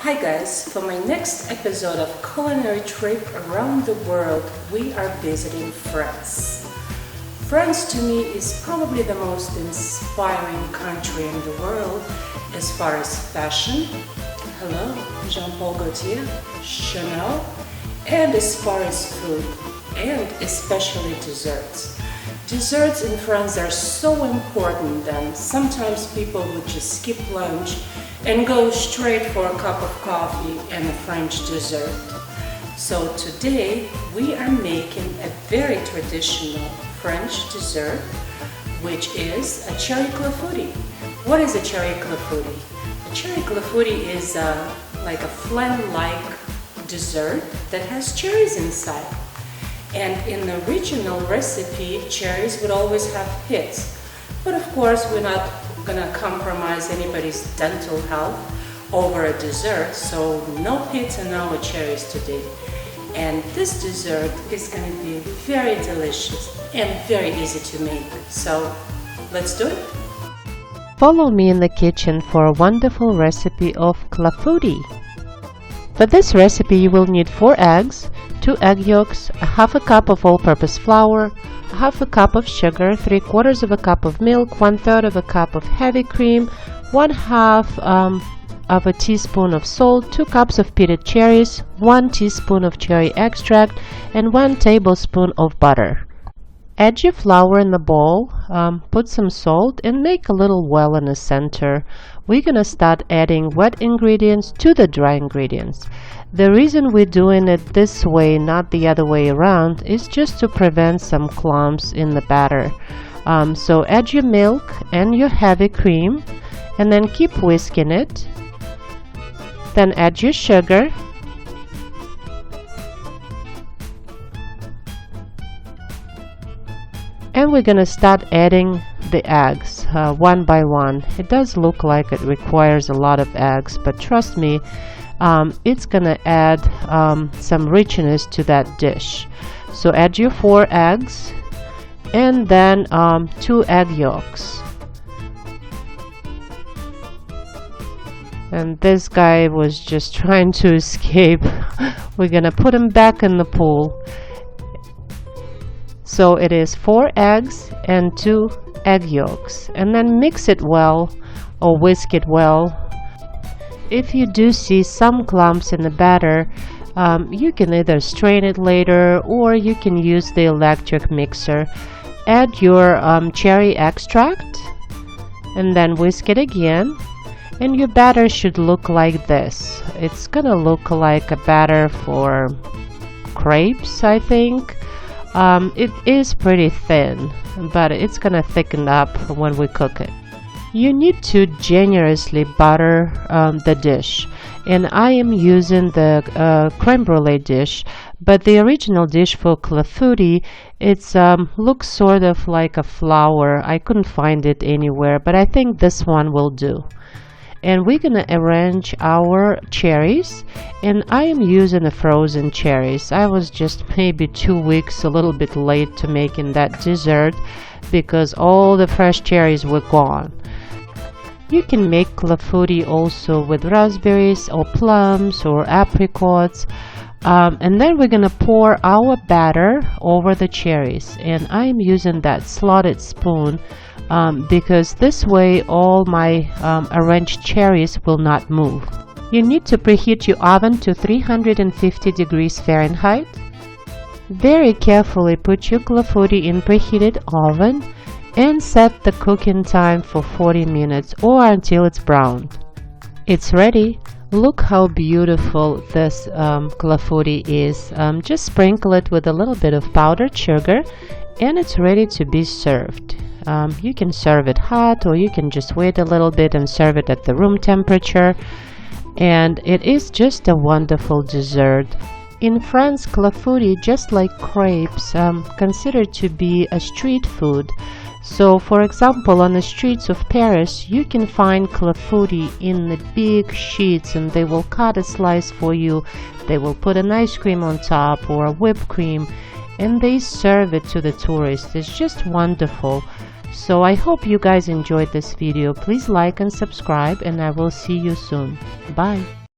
Hi guys, for my next episode of Culinary Trip Around the World, we are visiting France. France to me is probably the most inspiring country in the world as far as fashion, hello, Jean-Paul Gaultier, Chanel, and as far as food, and especially desserts. Desserts in France are so important that sometimes people would just skip lunch and go straight for a cup of coffee and a French dessert. So today we are making a very traditional French dessert, which is a cherry clafoutis. What is a cherry clafoutis? A cherry clafoutis is like a flan-like dessert that has cherries inside. And in the original recipe, cherries would always have pits. But of course, we're not gonna compromise anybody's dental health over a dessert, so no pits and no cherries today. And this dessert is gonna be very delicious and very easy to make. So let's do it. Follow me in the kitchen for a wonderful recipe of clafoutis. For this recipe you will need 4 eggs, 2 egg yolks, a half a cup of all-purpose flour, a half a cup of sugar, 3/4 of a cup of milk, 1/3 of a cup of heavy cream, 1/2 of a teaspoon of salt, 2 cups of peated cherries, 1 teaspoon of cherry extract, and 1 tablespoon of butter. Add your flour in the bowl, put some salt, and make a little well in the center. We're gonna start adding wet ingredients to the dry ingredients. The reason we're doing it this way, not the other way around, is just to prevent some clumps in the batter. So add your milk and your heavy cream, and then keep whisking it. Then add your sugar. And we're gonna start adding the eggs one by one. It does look like it requires a lot of eggs, but trust me, it's gonna add some richness to that dish. So add your 4 eggs and then 2 egg yolks. And this guy was just trying to escape. We're gonna put him back in the pool. So it is 4 eggs and 2 egg yolks, and then mix it well or whisk it well. If you do see some clumps in the batter, you can either strain it later or you can use the electric mixer. Add your cherry extract and then whisk it again, and your batter should look like this. It's gonna look like a batter for crepes, I think. It is pretty thin, but it's gonna thicken up when we cook it. You need to generously butter the dish, and I am using the creme brulee dish, but the original dish for clafoutis, it's looks sort of like a flour. I couldn't find it anywhere, but I think this one will do. And we're gonna arrange our cherries, and I am using the frozen cherries. I was just maybe 2 weeks a little bit late to making that dessert because all the fresh cherries were gone. You can make clafoutis also with raspberries or plums or apricots. And then we're gonna pour our batter over the cherries, and I'm using that slotted spoon because this way all my arranged cherries will not move. You need to preheat your oven to 350 degrees Fahrenheit. Very carefully put your clafoutis in preheated oven and set the cooking time for 40 minutes or until it's browned. It's ready. Look how beautiful this clafoutis is. Just sprinkle it with a little bit of powdered sugar and it's ready to be served. You can serve it hot, or you can just wait a little bit and serve it at the room temperature. And it is just a wonderful dessert. In France, clafoutis, just like crepes, considered to be a street food. So, for example, on the streets of Paris, you can find clafoutis in the big sheets, and they will cut a slice for you. They will put an ice cream on top or a whipped cream, and they serve it to the tourists. It's just wonderful. So I hope you guys enjoyed this video. Please like and subscribe, and I will see you soon. Bye.